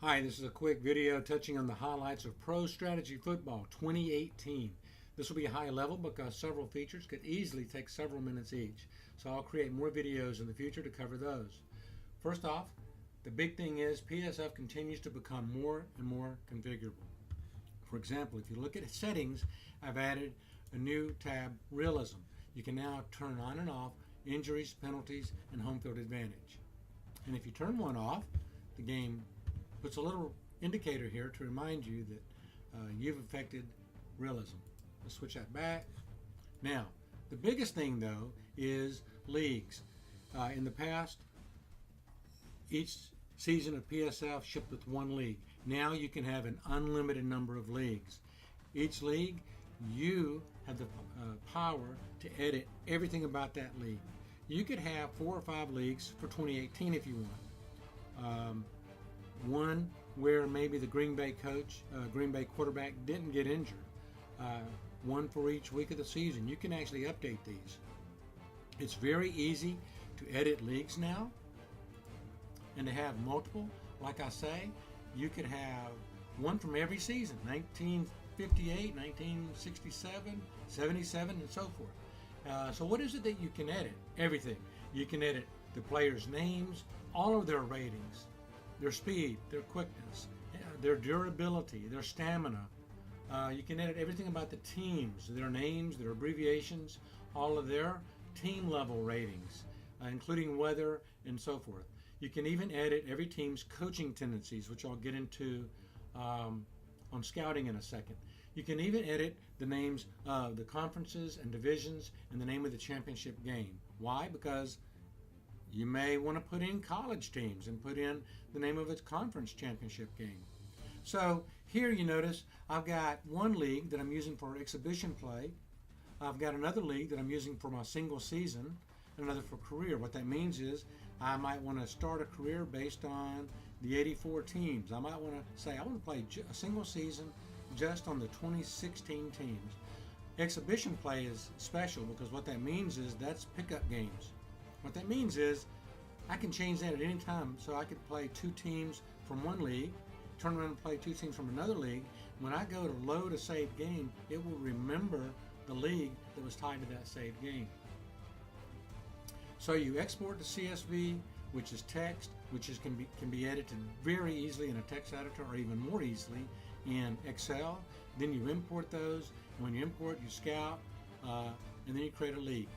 Hi, this is a quick video touching on the highlights of Pro Strategy Football 2018. This will be high level because several features could easily take several minutes each. So I'll create more videos in the future to cover those. First off, the big thing is PSF continues to become more and more configurable. For example, if you look at settings, I've added a new tab, Realism. You can now turn on and off injuries, penalties, and home field advantage. And if you turn one off, the game puts a little indicator here to remind you that you've affected realism. Let's switch that back. Now, the biggest thing though is leagues. In the past, each season of PSF shipped with one league. Now you can have an unlimited number of leagues. Each league, you have the power to edit everything about that league. You could have 4 or 5 leagues for 2018 if you want. One where maybe the Green Bay quarterback didn't get injured. One for each week of the season. You can actually update these. It's very easy to edit leagues now and to have multiple. Like I say, you could have one from every season, 1958, 1967, 77, and so forth. So what is it that you can edit? Everything. You can edit the players' names, all of their ratings, their speed, their quickness, their durability, their stamina. You can edit everything about the teams, their names, their abbreviations, all of their team level ratings, including weather and so forth. You can even edit every team's coaching tendencies, which I'll get into on scouting in a second. You can even edit the names of the conferences and divisions and the name of the championship game. Why? Because you may want to put in college teams and put in the name of its conference championship game. So here you notice I've got one league that I'm using for exhibition play. I've got another league that I'm using for my single season, and another for career. What that means is I might want to start a career based on the 84 teams. I might want to say I want to play a single season just on the 2016 teams. Exhibition play is special because what that means is that's pickup games. What that means is I can change that at any time. So I could play 2 teams from one league, turn around and play 2 teams from another league. When I go to load a saved game, it will remember the league that was tied to that saved game. So you export to CSV, which is text, which can be edited very easily in a text editor or even more easily in Excel. Then you import those, and when you import, you scout, and then you create a league.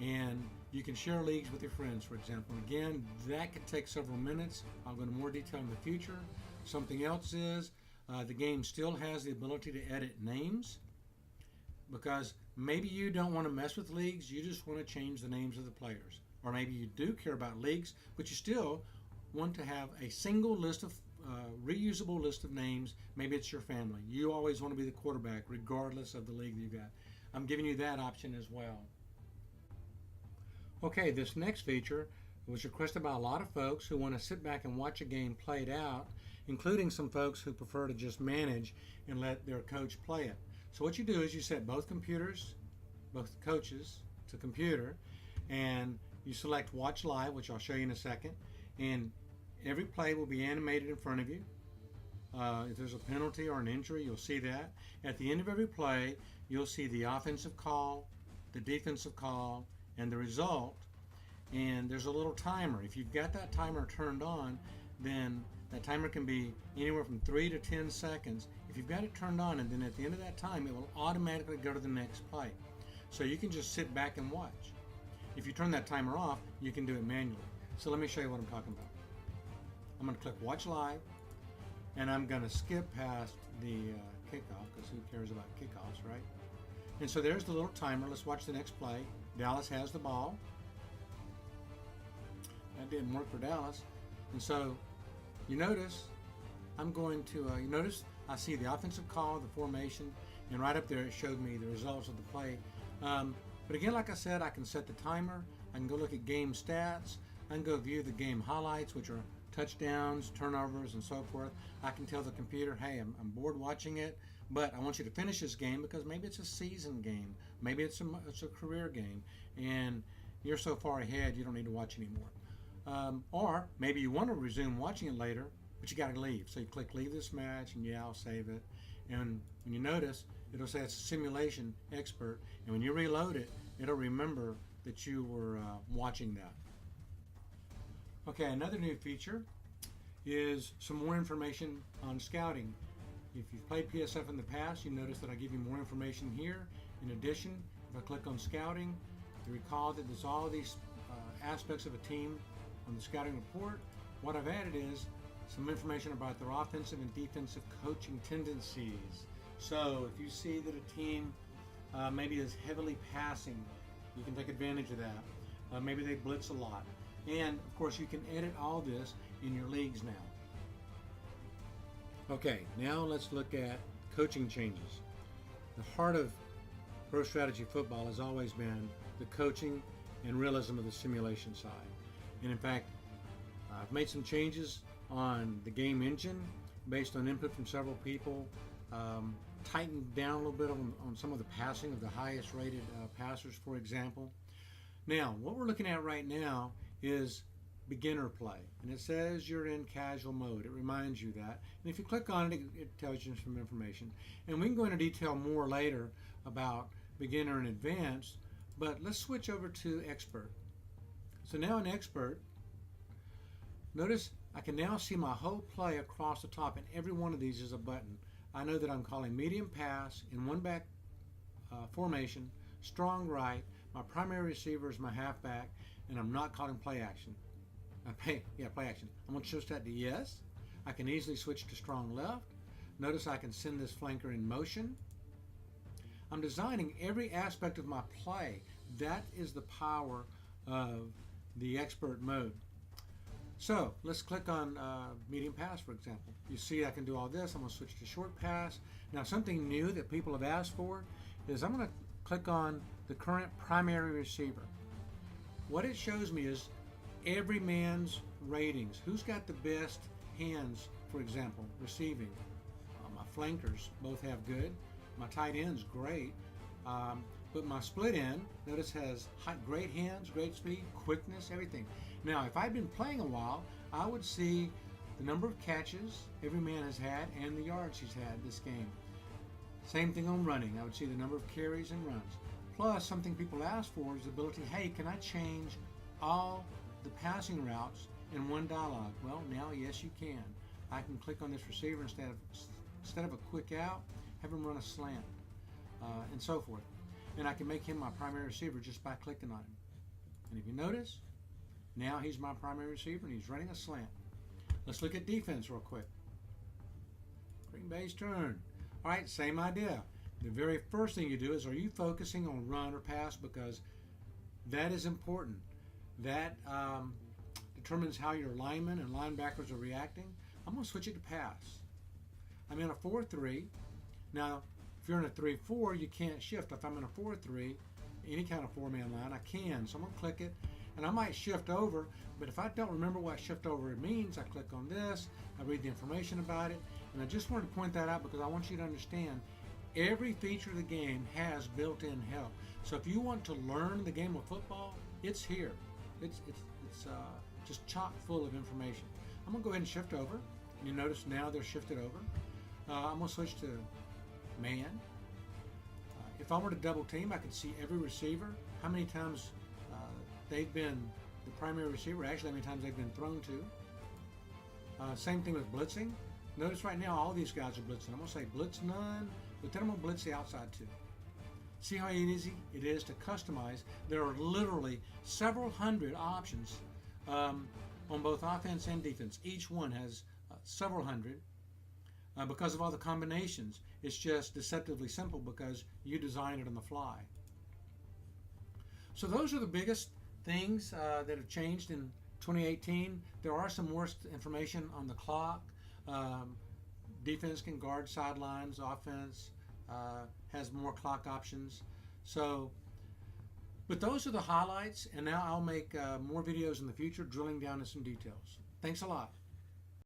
And you can share leagues with your friends, for example. And again, that could take several minutes. I'll go into more detail in the future. Something else is the game still has the ability to edit names, because maybe you don't want to mess with leagues, you just want to change the names of the players. Or maybe you do care about leagues, but you still want to have a single list of reusable list of names. Maybe it's your family. You always want to be the quarterback regardless of the league that you got. I'm giving you that option as well. Okay, this next feature was requested by a lot of folks who want to sit back and watch a game played out, including some folks who prefer to just manage and let their coach play it. So what you do is you set both coaches to computer, and you select Watch Live, which I'll show you in a second, and every play will be animated in front of you. If there's a penalty or an injury, you'll see that. At the end of every play, you'll see the offensive call, the defensive call, and the result, and there's a little timer. If you've got that timer turned on, then that timer can be anywhere from 3 to 10 seconds. If you've got it turned on, and then at the end of that time, it will automatically go to the next play. So you can just sit back and watch. If you turn that timer off, you can do it manually. So let me show you what I'm talking about. I'm going to click Watch Live, and I'm going to skip past the kickoff, because who cares about kickoffs, right? And so there's the little timer. Let's watch the next play. Dallas has the ball. That didn't work for Dallas. And so you notice I'm going to, you notice I see the offensive call, the formation, and right up there it showed me the results of the play. But again, like I said, I can set the timer. I can go look at game stats. I can go view the game highlights, which are touchdowns, turnovers, and so forth. I can tell the computer, hey, I'm bored watching it, but I want you to finish this game because maybe it's a season game, maybe it's a career game, and you're so far ahead you don't need to watch anymore. Or maybe you want to resume watching it later, but you got to leave. So you click leave this match, and yeah, I'll save it. And when you notice, it'll say it's a simulation expert, and when you reload it, it'll remember that you were watching that. Okay, another new feature is some more information on scouting. If you've played PSF in the past, you notice that I give you more information here. In addition, if I click on scouting, you recall that there's all these aspects of a team on the scouting report. What I've added is some information about their offensive and defensive coaching tendencies. So if you see that a team maybe is heavily passing, you can take advantage of that. Maybe they blitz a lot. And of course you can edit all this in your leagues now. Okay, now let's look at coaching changes. The heart of pro strategy football has always been the coaching and realism of the simulation side. And in fact, I've made some changes on the game engine based on input from several people, tightened down a little bit on some of the passing of the highest rated passers, for example. Now, what we're looking at right now is beginner play, and it says you're in casual mode. It reminds you that, and if you click on it, it tells you some information, and we can go into detail more later about beginner and advanced, but let's switch over to expert. So now in expert, notice I can now see my whole play across the top, and every one of these is a button. I know that I'm calling medium pass in one back formation, strong right, my primary receiver is my halfback, and I'm not calling play action. Play action. I'm going to switch that to yes. I can easily switch to strong left. Notice I can send this flanker in motion. I'm designing every aspect of my play. That is the power of the expert mode. So let's click on medium pass, for example. You see I can do all this. I'm going to switch to short pass. Now something new that people have asked for is I'm going to click on the current primary receiver. What it shows me is every man's ratings. Who's got the best hands, for example, receiving? My flankers both have good. My tight end's great. But my split end, notice, has great hands, great speed, quickness, everything. Now, if I'd been playing a while, I would see the number of catches every man has had and the yards he's had this game. Same thing on running. I would see the number of carries and runs. Plus, something people ask for is the ability, hey, can I change all the passing routes in one dialogue? Well, now, yes, you can. I can click on this receiver instead of a quick out, have him run a slant, and so forth. And I can make him my primary receiver just by clicking on him. And if you notice, now he's my primary receiver and he's running a slant. Let's look at defense real quick. Green Bay's turn. All right, same idea. The very first thing you do is, are you focusing on run or pass? Because that is important. That determines how your linemen and linebackers are reacting. I'm going to switch it to pass. I'm in a 4-3. Now, if you're in a 3-4, you can't shift. If I'm in a 4-3, any kind of four-man line, I can. So I'm going to click it, and I might shift over, but if I don't remember what shift over means, I click on this, I read the information about it, and I just wanted to point that out because I want you to understand every feature of the game has built-in help. So if you want to learn the game of football, it's here. It's just chock full of information. I'm going to go ahead and shift over. You notice now they're shifted over. I'm going to switch to man. If I were to double team, I could see every receiver, how many times they've been the primary receiver, actually how many times they've been thrown to. Same thing with blitzing. Notice right now all these guys are blitzing. I'm going to say blitz none, but then I'm going to blitz the outside too. See how easy it is to customize? There are literally several hundred options on both offense and defense. Each one has several hundred. Because of all the combinations, it's just deceptively simple because you design it on the fly. So those are the biggest things that have changed in 2018. There are some more information on the clock. Defense can guard sidelines. Offense has more clock options. So, but those are the highlights, and now I'll make more videos in the future drilling down into some details. Thanks a lot.